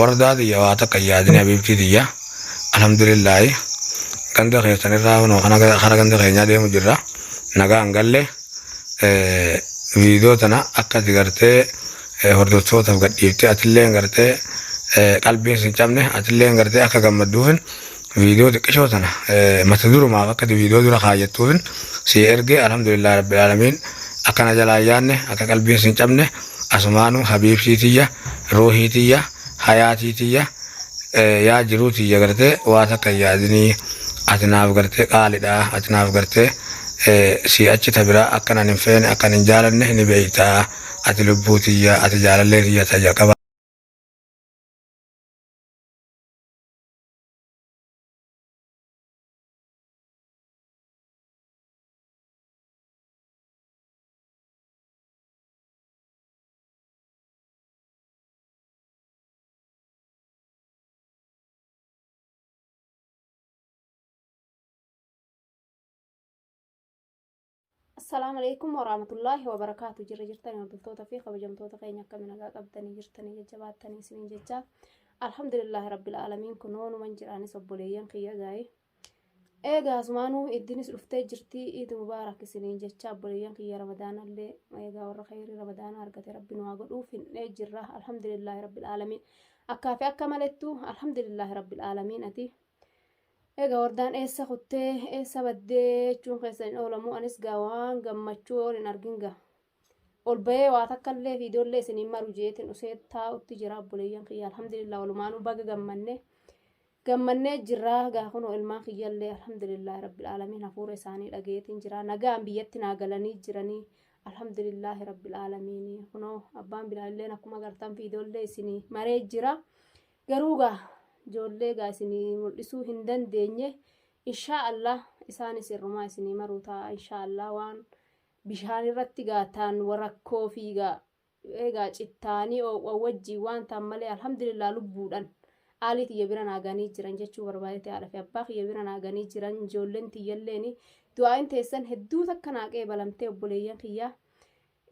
ورداد يا واتك يا دنيا بيبتي دي الحمد لله كان ده خير سنرا ونو خنا كان ده خير نادي مجرا نجا أنقله فيديو تنا أكاد قرته هردو صوت أفقد يبتي أتلين قرته قلبي سنجامنه أتلين قرته أكاد مدوهن فيديو تكشوا تنا ما تدوروا ما أكاد فيديو دورا خايتوهن سيرجع الحمد لله رب العالمين أكان جلايانه أكاد قلبي سنجامنه أسمانو حبيب سيتيا روحيتيا حياتيتيا يا جروتي قرته واتك يا دني أتناف قرته قالدا أتناف قرته si achi tabira akkana nin feene akka nin jaalanne ni beeyta ati lubbuutiyya ati jaalalleetiyya taja qaba. السلام عليكم ورحمة الله وبركاته. جرتني ودلتوتا في خبجمتوتا قينيا كمنا قبتني جرتني جباتني سنين ججا الحمد لله رب العالمين كنون من جراني صبوليين خيا جاي ايغا اسمانو ادينيس رفتي جرتي عيد مبارك سنين ججا بوليين خيا رمضان اللي ايغا ور خير رمضان ارغتي ربي نواغدو في جرا الحمد لله رب العالمين اكافي اكملتو الحمد لله رب العالمين اتي eega wardaan eessa kuttee eessa baddee jechuun keessan oolamu anis gaawaan gammachuu olin arginga ol bahee waa takkallee viidiyoollee isiniin maru jeetin usee taa'utti jira obboleeyyan kiyya alhamdulillah walumaanuu baga gammannee jirraa gaakunoo ilmaan kiyyallee alhamdulillah rabbil aalamiin hafuura isaanii dhageetin jira nagaan biyyatti naagalanii jiranii alhamdulillah rabbil aalamiin kunoo abbaan bilaalleen akkuma gartan viidiyoollee isinii maree jira garuugaa ijoollee isinii mul'isuu hin dandeenye inshaallah isaanis irrumaa isinii maruu ta'a inshaallah waan bishaan irratti gaataan warakkoo fiigaa eegaa cittaanii wajjii waan ta'an malee alhamdulillah lubbuudhaan aalii tiyya bira naaganii jiran jechuu barbaadete haadha fi abbaa kiyya bira naaganii jiran ijoolleen tiyyalleen du'aayin teessan hedduu takka naaqee balamtee obboleeyyan kiyyaa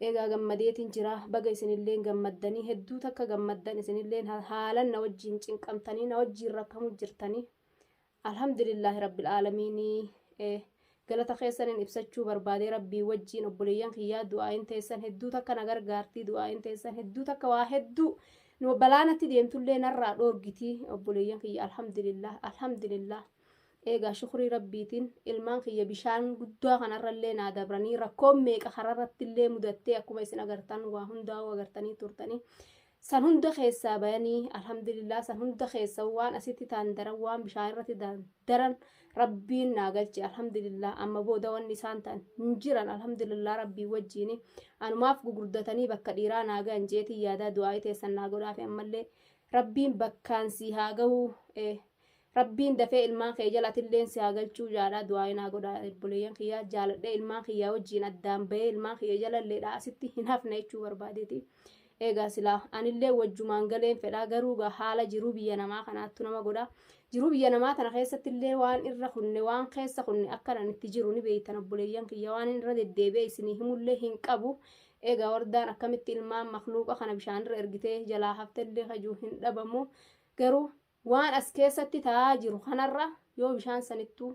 eegaa gammadeetiin jira baga isinilleen gammaddanii hedduu takka gammaddan isinilleen haalan na wajjiin cinqamtanii na wajjiin rakkamuu jirtanii alhamdulillahi rabbil aalamiin galata keessaniin ibsachuu barbaadee rabbii wajjiin obboleeyyan kiyyaa du'aayin teessan hedduu takka na gargaartii du'aayin teessan hedduu takka waa hedduu nu balaanatti deemtullee narraa dhoorgitii obboleeyyan kiyya alhamdulillah eegaa shukrii rabbiitiin ilmaan kiyya bishaan guddaa kanarrallee naa dabranii rakkoon meeqa kararrattillee mudattee akkuma isin agartan waa hundaa agartanii turtanii san hunda keessaa bayanii alhamdulillah san hunda keessa waan asitti taan daran waan bishaan irratti daran rabbiin naa galche alhamdulillah amma booda wanni isaan ta'an hin jiran alhamdulillah rabbii wajjiin anumaaf gugurdatanii bakka dhiiraa naa ga'an jeetii yaadaa du'aa teessan naa godhaafi ammallee rabbiin bakkaan si haa gahu rabbiin dafee ilmaan kee jalatilleen si haa galchuu jaalaa du'aa naa godhaa obboleeyyan kiyyaa jaaladhee ilmaan kiyyaa wajjiin addaan bahee ilmaan kiyya jalalleedha asitti hin hafne jechuu barbaadeeti eegaa silaa anillee wajjumaan galeen fedhaa garuu haala jiruu biyya namaa kanaattu nama godha jiruu biyya namaa tana keessattillee waan irra kunne waan keessa kunne akkanan itti jiru ni beeytan obboleeyyan kiyya waan irra deddeebi'ee isinii himullee hin qabu eegaa wardaan akkamitti ilmaan makluuqa kana bishaanirra ergitee jalaa haftellee hajuu hin dhabamu garuu waan as keessatti ta'aa jiru kanarra yoo bishaan sanittuu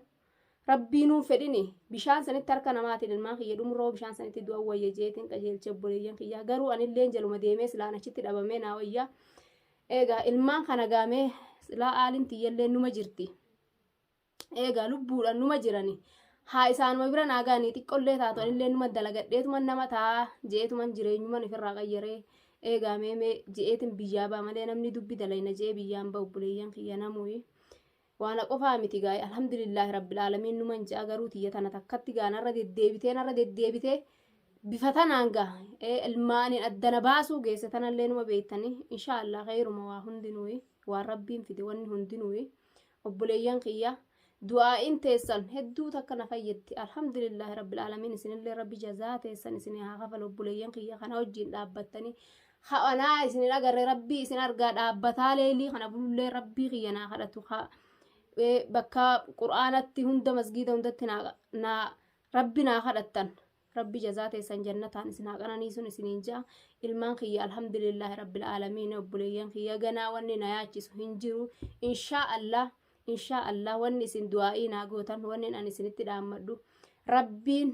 rabbiinuu fedhini bishaan sanitti harka namaatiin ilmaan kiyya dhumuroo bishaan sanitti du'a wayya jeetiin qajeelche obboleeyyan kiyyaa garuu anilleen jaluma deemee silaan achitti dhabamee naa wayyaa eegaa ilmaan kana gaamee silaa aaliin tiyyallee numa jirti eegaa lubbuudhaan numa jirani haa isaanuma bira naagaanii xiqqollee taatu anillee numa dalagadheetuman nama ta'a jeetuman jireenyuman ifirraa qayyaree eegaa meemee je'eetin biyyaa ba'a malee namni dubbi dalayna je'ee biyyaan ba'u obboleeyyan kiyya namuyi waana qofaa miti gaa'e alhamdulillahi rabbil aalamiin numan ja'a garuu tiyya tana takkatti gaanarra deddeebitee bifa tanaan ga'a ilmaaniin addana baasuu geesse tanallee numa beektanii inshaallah khayruma waa hundinuyi waan rabbiin fide wanni hundinuyi obboleeyyan kiyya du'aa'iin teessan hedduu takka na fayyaddi alhamdulillahi rabbil aalamiin isinillee rabbi jazaa teessan isin haa kafal obboleeyyan kiyya kana wajjiin dhaabbattanii خانا إسنين أجر ربي إسنين أرجع أبتها لي خنا بقول ربي خيانا خلتو خا بكا قرآن التهون ده مسجد هون ده نا ربنا خلتن rabbi jazaate san jannataan isin haqananii sun isiniin jaa ilmaan kiyya alhamdulillahi rabbil aalamiin obboleeyyan kiyya ganaa wanni na yaachisu hin jiru inshaa Allah wanni isin du'aa'ii naa gootan wanni an isinitti dhaammadhu rabbiin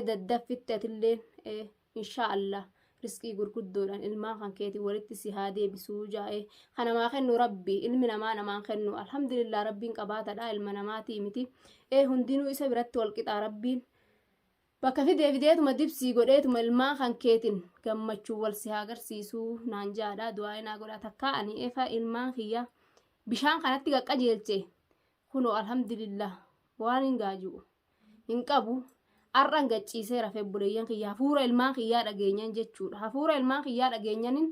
daddaffitti atilleen inshaa Allah riskii gurguddoodhaan ilmaan kan keetii walitti si haa deebisuu jaa'e kanamaa kennu rabbi ilmi namaa namaan kennu alhamdulillah rabbiin qabaatadha ilma namaatii miti hundinuu isa biratti walqixaa rabbiin bakka fideetuma dibsii godheetuma ilmaan kan keetiin gammachuu wal si haa agarsiisuu naan jaadha du'aa naa godha takkaa ani efa ilmaan kiyya bishaan kanatti qaqqajeelche kunoo alhamdulillah waan hin gaaju hin qabu arran gacciisee rafee buleeyyan kiyya hafuura ilmaan kiyyaa dhageenyan jechuudha hafuura ilmaan kiyyaa dhageenyanin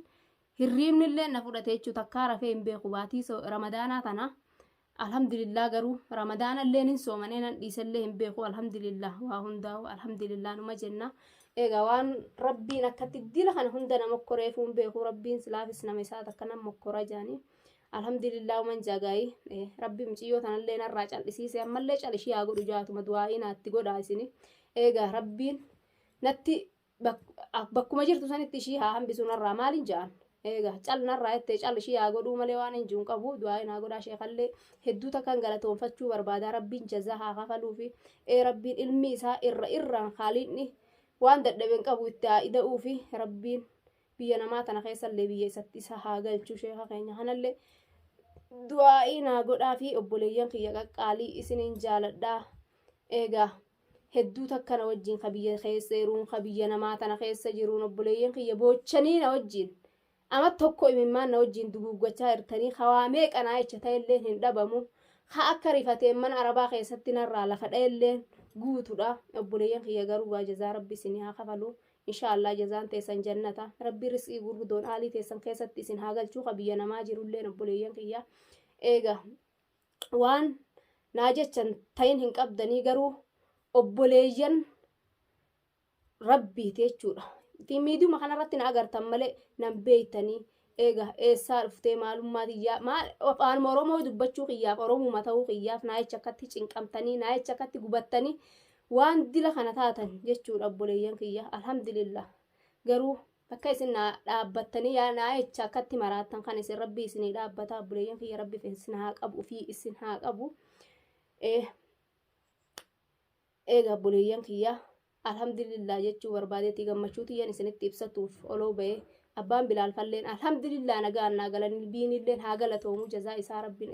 hirriibnillee na fudhate jechuu takkaa rafee hin beeku baatii ramadaanaa tana alhamdulillah garuu ramadaanallee nin soomane nan dhiisallee hin beeku alhamdulillah waa hundaa'u alhamdulillah numa jenna egaa waan rabbiin akkatti dila kana hunda nama mokkoreefuu hin beeku rabbiin silaafis nama isaa takka nama mokkora jaanii alhamdulillah man jagayi rabbi mciyyoo tanallee narraa cal'isiise ammallee cal'ishii haa godhu jaatuma du'aa'ii naatti godhaa isini egaa rabbiin natti bakkuma jirtu sanitti ishii haa hambisu narraa maaliin ja'an egaa cal narraa jettee cal'ishii haa godhuu malee waan hin jiru qabu du'aa'ii naa godhaa sheekallee hedduu takkan galatoonfachuu barbaada rabbiin jazaa haa kafaluufi rabbiin ilmi isaa irraan haaliinni waan dadhabeen qabu itti haa ida'uufi rabbiin biyya namaa tana keessallee biyya isatti isa haa galchuu sheeka keenya kanallee du'aa'ii naa godhaa fi obboleeyyan kiyya qaqqaalii isiniin jaaladhaa egaa hedduu takkana wajjin ka biyya keessa jiruun ka biyya namaa tana keessa jiruun obboleeyyan kiyya boochanii na wajjin ama tokko imimmaan na wajjin duguggachaa jirtanii hawaa meeqanaa jecha ta'elleen hin dhabamu ha akka rifateen mana arabaa keessatti narraa lafa dha'elleen guutudha obboleeyyan kiyya garuu waa jazaa rabbi isinii haa kafalu inshallah jazaan teessan jannata rabbi rizqii gurguddoon haalii teessan keessatti isin haa galchuu ka biyya namaa jirulleen obboleeyyan kiyya eega waan naa jechan tayin hin qabdanii garuu obboleeyyan rabbiiti jechuudha miidiyuma kanarratti na agartan malee nan beeytanii eega eessaa dhuftee maalummaa xiyyaa maal afaan oromoo dubbachuu kiyyaaf oromuma ta'uu kiyyaaf naa jecha akkatti cinqamtanii naa jecha akkatti gubattanii waan dila kana taatan jechuudha obboleeyyan kiyya alhamdulillah garuu akka isin dhaabbattanii naa jecha akkatti maraattan kan isin rabbi isinii dhaabbata obboleeyyan kiyya rabbi isin haa qabu fi isin haa qabu eega obboleeyyan kiyya alhamdulillah jechuu barbaadeetii gammachuu tiyyan isinitti ibsatuuf oloo ba'ee abbaan bilaal falleen alhamdulillah nagaan naa galanii biinilleen haa galatoomu jazaa isaa rabbiin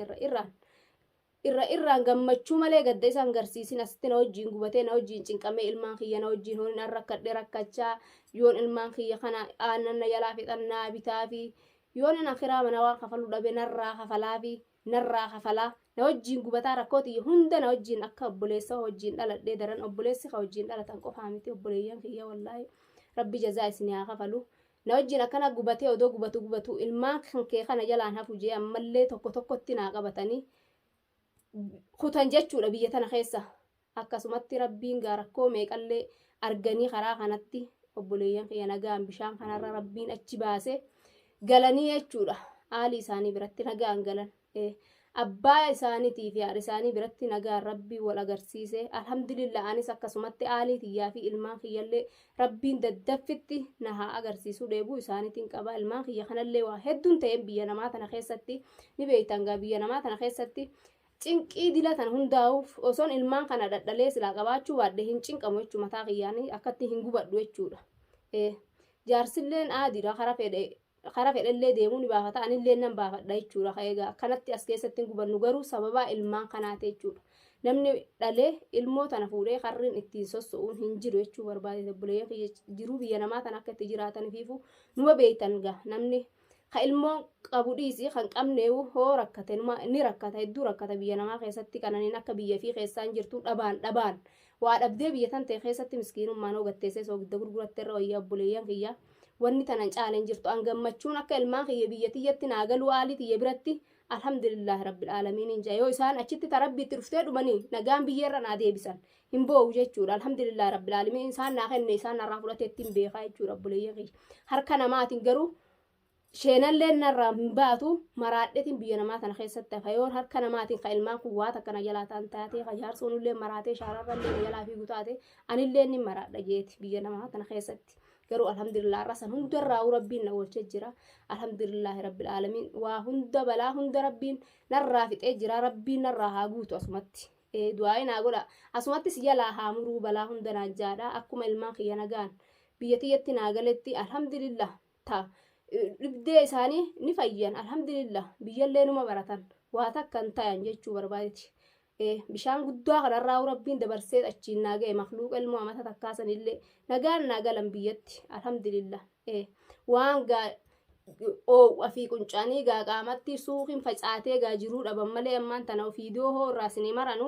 irraan gammachuu malee gadda isaan garsiisin asitti na wajjiin gubatee na wajjiin cinqamee ilmaan kiyya na wajjiin honin an rakkadhe rakkachaa yoon ilmaan kiyya kana aannan na jalaa fixannaa bitaa fi yoon in akhiraa mana waan kafaluu dhabe narraa kafalaa na wajjiin gubataa rakkooti hunda na wajjiin akka obboleessa wajjiin dhaladhee daran obboleessi ka wajjiin dhalatan qofaa miti obboleeyyan kiyya wallaahi rabbi jazaa isinii haa kafalu na wajjiin akkana gubatee odoo gubatu ilmaan kee kana jalaan hafu jee ammallee tokkotti naa qabatanii kutan jechuudha biyya tana keessa akkasumatti rabbiin rakkoo meeqallee arganii karaa kanatti obboleeyyan kiyya nagaan bishaan kanarra rabbiin achi baase galanii jechuudha haalii isaanii biratti nagaan galan abbaa isaaniitii fi haadha isaanii biratti nagaan rabbii wal agarsiise alhamdulillah anis akkasumatti haalii tiyyaa fi ilmaan kiyyallee rabbiin daddaffitti na haa agarsiisuu dheebuu isaaniitiin qaba ilmaan kiyya kanallee waa hedduun ta'een biyya namaa tana keessatti ni beeytan gaa biyya namaa tana keessatti cinqii dilatan hundaa'uuf osoon ilmaan kana dhadhalee silaa qabaachuu baadde hin cinqamu jechuu mataa kiyyaanii akkatti hin gubadhu jechuudha jaarsilleen aadiidha kara fedhellee deemuu ni baafata anillee nan baafadha jechuudha egaa kanatti as keessatti hin gubannu garuu sababaa ilmaan kanaati jechuudha namni dhalee ilmoo tana fuudhee karriin ittiin sosso'uun hin jiru jechuu barbaade obboleeyyan kiyya jiruu biyya namaa tana akka itti jiraataniifiifu numa beeytan gaa namni ka ilmoo qabu dhiisii kan qabneewu hoo rakkate ni rakkata hedduu rakkata biyya namaa keessatti kananiin akka biyya fi keessaan jirtu dhabaan waa dhabdee biyya tan ta'e keessatti miskiinummaan hogatteessee soogidda gurguratte irra wayyaa obboleeyyan kiyya wanni tanan caaleen jirtu an gammachuun akka ilmaan kiyya biyya tiyyatti naa galuu haalii tiyya biratti alhamdulillah rabbil aalamiin inja yoo isaan achitti tarabbiitti dhuftee dhumanii nagaan biyyarra naa deebisan hin boo'u jechuudha alhamdulillah rabbil aalamiin isaan naa kenne isaan narraa fudhateetti hin beekaa jechuudha obboleeyyan kiyya harka namaatiin garuu sheenalleen narraa hin baatu maraadheetiin biyya namaa tana keessatti fayoon harka namaatiin ka ilmaan kun waa takkana jalaa ta'an taatee ka jaarsoonillee maraatee shaararrallee jalaa fiigu taate anillee ni maraadha jeeti biyya namaa tana keessatti. Garuu alhamdulillah rasan hundarraa rabbiin na oolchee jira. Alhamdulillah rabbil alamin waa hunda balaa hunda rabbiin narraa fixee jira. Rabbiin narraa haa guutu asumatti. Du'aayi naa godha. Asumattis jalaa haa muruu balaa hunda naa jaadha. Akkuma ilmaan kiyya nagaan biyya tiyyatti naa galetti alhamdulillah ta'a. Dhibdee isaanii ni fayyan alhamdulillah biyyallee numa baratan waa takkan tayan jechuu barbaadeeti. Bishaan guddaa kanarraa rabbiin dabarsee achiin naa ga'e makluuqa ilmoo amata takkaasanillee nagaan naa galan biyyatti alhamdulillah. Waan oowwa fi quncaanii gaa qaamatti suuqiin facaatee gaa jiruu dhaban malee ammaan tana viidiyoo hoorraa isinii maranu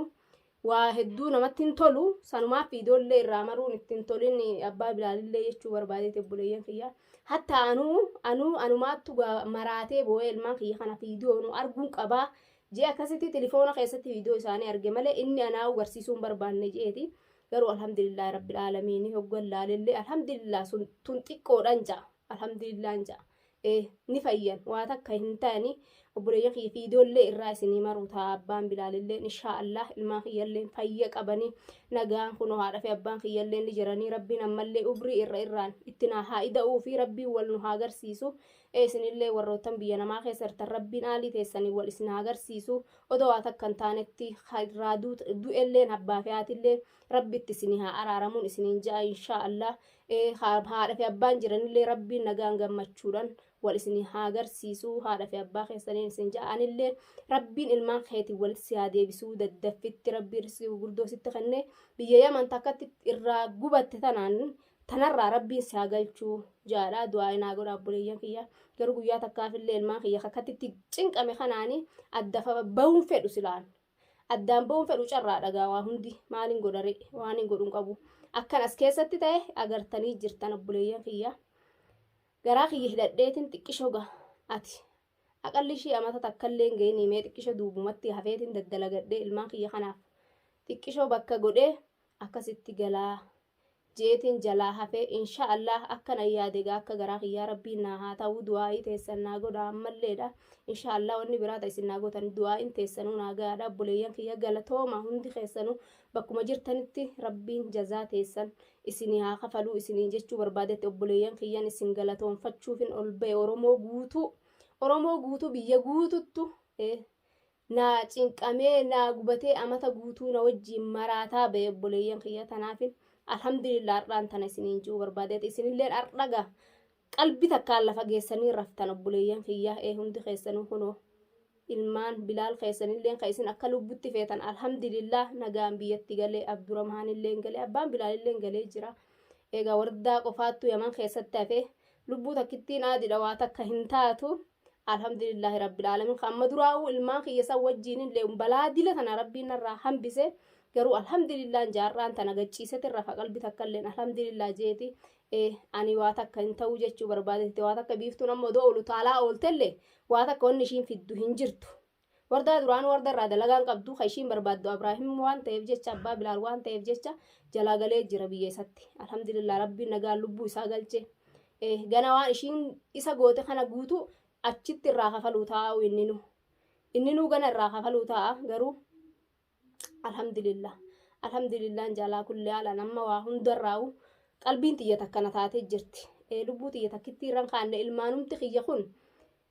waa hedduu namatti hin tolu sanumaaf viidiyoollee irraa maruun ittiin tolin abbaa bilaalillee jechuu barbaadeeti obboleeyyan kiyya. Hatta anumaattu maraatee boo'ee ilmaan kiyya kana viidiyoo nu arguun qabaa. Jee akkasitti telefoona keessatti viidiyoo isaanii arge malee inni anaa agarsiisuun barbaanne jeeti. Garuu alhamdulillah rabbil aalamiin hoggan laalillee alhamdulillah tun xiqqoodhaan ja'a alhamdulillah ja'a. Ni fayyan waa takka hin taane obboleeyyan kiyya viidiyoollee irraa isinii maruu ta'a abbaan bilaalillee inshaallah ilmaan kiyyallee fayya qabanii nagaan kun haadha fi abbaan kiyyallee ni jiranii rabbiin ammallee ubrii irraan itti naa haa ida'uu fi rabbiin wal nu haa agarsiisu. Isinillee warroottan biyya namaa keessatti rabbiin aalii teessanii wal isin haa agarsiisu. Odoo waa takka hin taanetti irraa du'elleen abbaa fi haatillee rabbitti isinii haa araaramuun isiniin ja'a inshaallah. Haadha fi abbaan jiranillee rabbiin nagaan gammachuudhaan wal isinii haa agarsiisu. Haadha fi abbaa keessaniin isin ja'anillee rabbiin ilmaan keetiin walitti si haa deebisuu daddaffitti rabbiin riskii gurguddoo sitti kennee biyya yaman takkatti irraa gubatte tanarraa rabbiin si haa galchuu jaadha. Du'aayi naa godha obboleeyyan kiyya. Garuu guyyaa takkaafillee ilmaan kiyya akkatti cinqame kanaanii adda bahuun fedhu silaan. Addaan bahuun fedhu carraa dhagaa waa hundi maaliin godhare waan hin godhuun qabu. Akkan as keessatti ta'e agartanii jirtan obboleeyyan kiyya. Garaa kiyya hidhadheetiin xiqqishoo ati aqalli ishii amata takkallee hin ga'in himee xiqqishoo duubumatti hafeetiin daddalagadhee ilmaan kiyya kanaaf xiqqishoo bakka godhee akkasitti galaa jeetiin jalaa hafee inshaallah akkana yaadega akka garaa kiyyaa rabbiin naa haa ta'uu du'aa'ii teessan naa godha ammalleedha. Inshaallah wanni biraa ta'e isin naa gootan du'aa'iin teessanuu naa gahaadha obboleeyyan kiyya galatooma hundi keessanuu bakkuma jirtanitti rabbiin jazaa teessan isinii haa kafaluu isiniin jechuu barbaadetti obboleeyyan kiyyan isin galatoonfachuufin ol ba'e Oromoo guutuu biyya guututtu naa cinqamee naa gubatee amata guutuu na wajjiin maraataa ba'e obboleeyyan kiyya tanaafin alhamdulillah har'aan tana isiniin jechuu barbaadetti isinillee har'aga qalbii takkaan lafa geessanii raftan obboleeyyan kiyya hundi keessanuu kunoo ilmaan bilaal keessanillee kan isin akka lubbutti feetan alhamdulillah nagaan biyyatti galee Abdurrahmaanillee galee abbaan bilaalillee galee jira. Egaa wardaa qofaattu yaman keessatti hafee lubbuu takkittiin aadidha waa takka hin taatu. Alhamdulillah rabbil alamin amma duraa'u ilmaan kiyya san wajjiinillee balaa dila tana rabbiin narraa hambise. Garuu alhamdulillah jaarraan tana gachiisetti rafa qalbii takkalleen alhamdulillah jeeti. Ani waa takka hin ta'uu jechuu barbaadetti waa takka biiftuun ammoo odoo olu taalaa ooltellee waa takka wanni ishiin fiddu hin jirtu. Wardaa duraan wardarraa dalagaan qabdu ka ishiin barbaaddu Abraahim waan ta'eef jecha abbaa bilaal waan ta'eef jecha jalaa galee jira biyya isatti. Alhamdulillah rabbiin nagaan lubbuu isaa galche. Gana waan ishiin isa goote kana guutuu achitti irraa kafaluu taa'u inninu gana irraa kafaluu ta'a garuu alhamdulillah jalaa kullee haala nama waa hundarraa'u qalbiin xiyya takkana taatee jirti. Lubbuu xiyya takkitti irraan kaanne ilmaanumti kiyya kun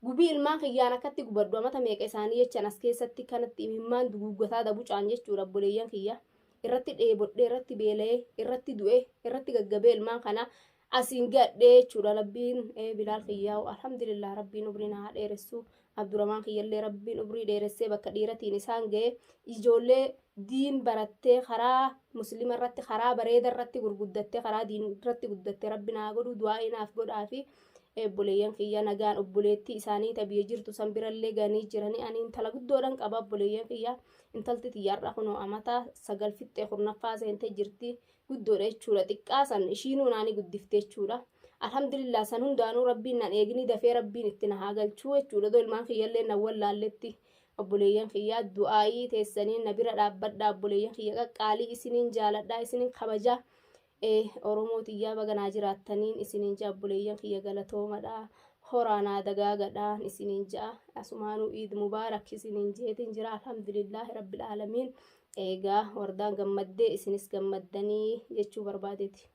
gubii ilmaan kiyyaan akkatti gubaddu amata meeqa isaanii jechan as keessatti kanatti imimmaan duguuggataa dabucaan jechuudha obboleeyyan kiyya. Irratti dheebodhee irratti beela'ee irratti du'ee irratti gaggabee ilmaan kana asiin gadhee jechuudha rabbiin bilaal kiyyaa alhamdulillah rabbiin umrii naa dheeressu. Abdurrahmaan kiyyallee rabbiin umrii dheeressee bakka dhiiratiin isaan ga'e ijoollee diin barattee karaa muslima irratti karaa bareeda irratti gurguddattee karaa diin irratti guddattee rabbi naa godhu du'aa'ii naaf godhaa fi obboleeyyan kiyya nagaan obboleettii isaanii tabiyya jirtu san birallee ganii jiranii ani intala guddoodhaan qaba obboleeyyan kiyya intalti xiyyaarraa kunoo amata 9 fixxee kurnaffaa seentee jirti guddoodha jechuudha xiqqaa san ishiinuu naanii guddiftee jechuudha. Alhamdulillah san hundaanuu rabbiin nan eegni dafee rabbiin itti na haa galchuu jechuudha. Doo ilmaan kiyyallee na wallaalletti obboleeyyan kiyyaa du'aayii teessanii na bira dhaabbadhaa obboleeyyan kiyya qaqqaalii isiniin jaaladhaa isiniin kabajaa Oromoo tiyyaa baganaa jiraattaniin isiniin jaa obboleeyyan kiyya galatoomadhaa horaanaa dagaagadhaan isiniin ja'a asumaanuu iid mubaarak isiniin jeetin jira alhamdulillaahi rabbil aalamiin eegaa wardaan gammaddee isinis gammaddanii jechuu barbaadeeti.